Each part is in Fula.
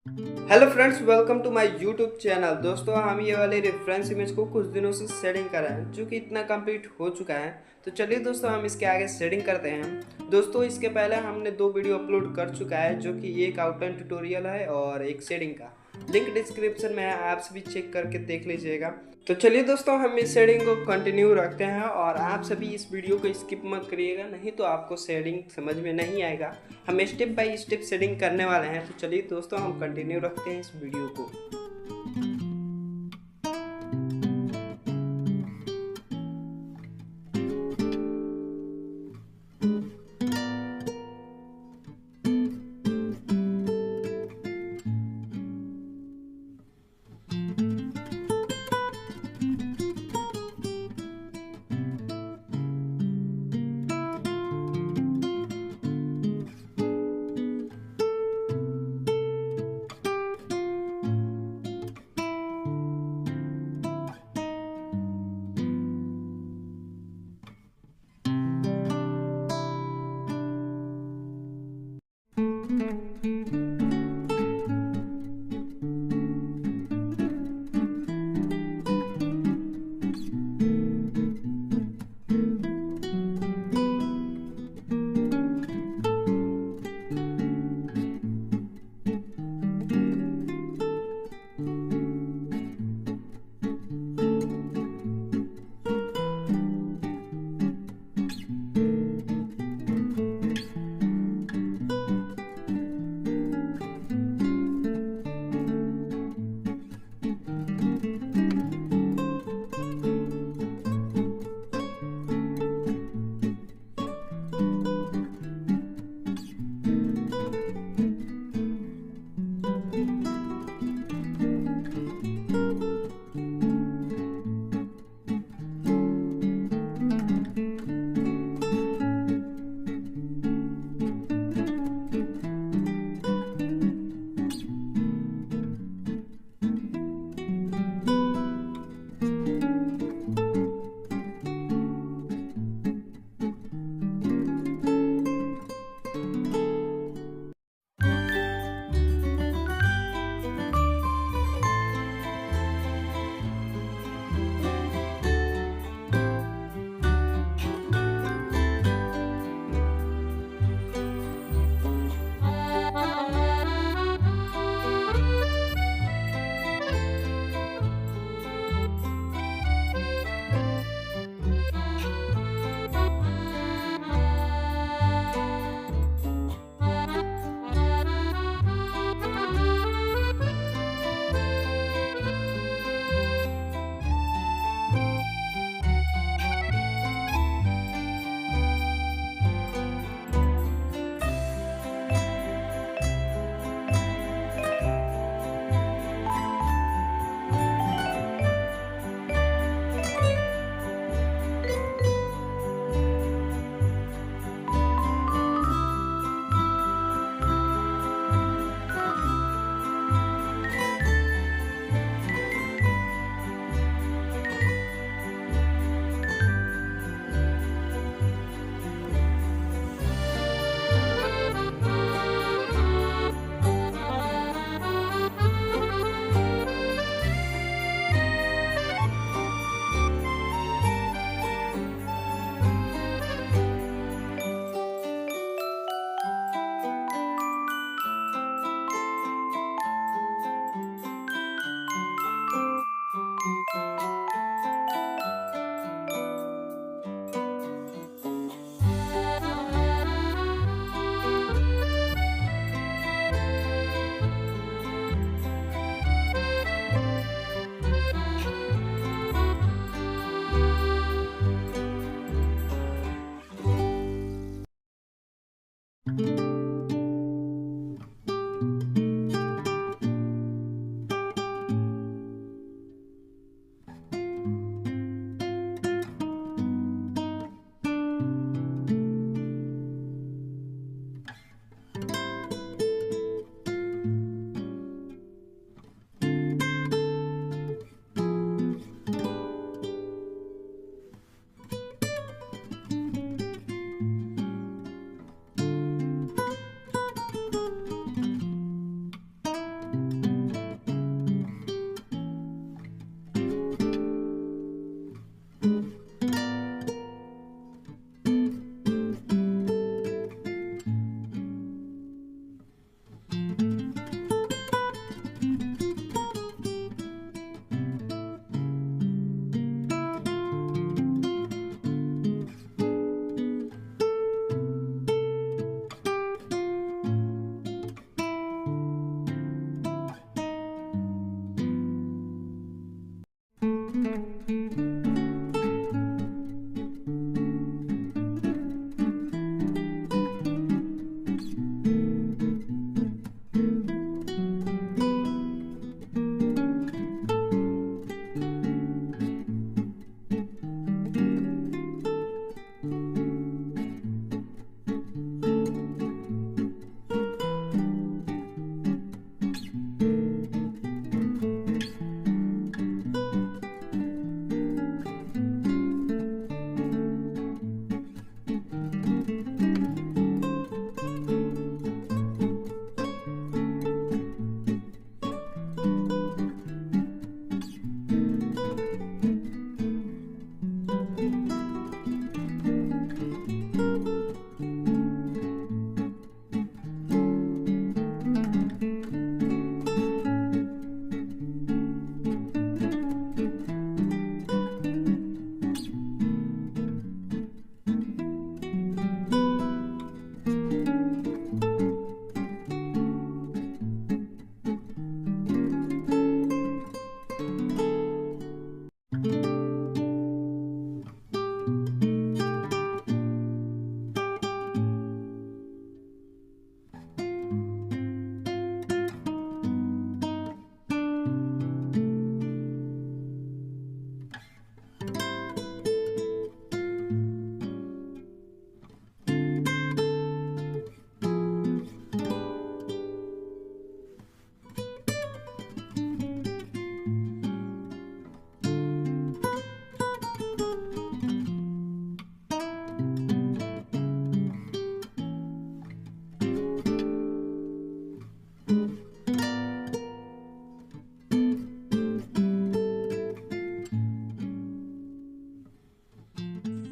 Hello friends, welcome to my YouTube channel. दोस्तों, हम ये वाले रेफरेंस इमेज को कुछ दिनों से सेटिंग कर रहे हैं, जो कि इतना कंप्लीट हो चुका है। तो चलिए दोस्तों, हम इसके आगे सेटिंग करते हैं। दोस्तों, इसके पहले हमने दो वीडियो अपलोड कर चुका है, जो कि एक आउटलाइन ट्यूटोरियल है और एक सेटिंग का। लिंक डिस्क्रिप्शन में है, आप सभी चेक करके देख लीजिएगा। तो चलिए दोस्तों, हम इस सेटिंग को कंटिन्यू रखते हैं और आप सभी इस वीडियो को स्किप मत करिएगा, नहीं तो आपको सेटिंग समझ में नहीं आएगा। हम स्टेप बाय स्टेप सेटिंग करने वाले हैं। तो चलिए दोस्तों, हम कंटिन्यू रखते हैं इस वीडियो को।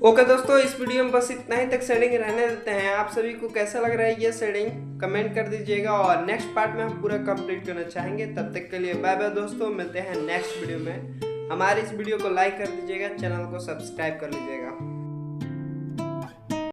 ओके दोस्तों, इस वीडियो में बस इतना ही तक सेटिंग रहने देते हैं। आप सभी को कैसा लग रहा है ये सेटिंग कमेंट कर दीजिएगा, और नेक्स्ट पार्ट में हम पूरा कंप्लीट करना चाहेंगे। तब तक के लिए बाय बाय दोस्तों, मिलते हैं नेक्स्ट वीडियो में। हमारी इस वीडियो को लाइक कर दीजिएगा, चैनल को सब्सक्राइब कर लीजिएगा।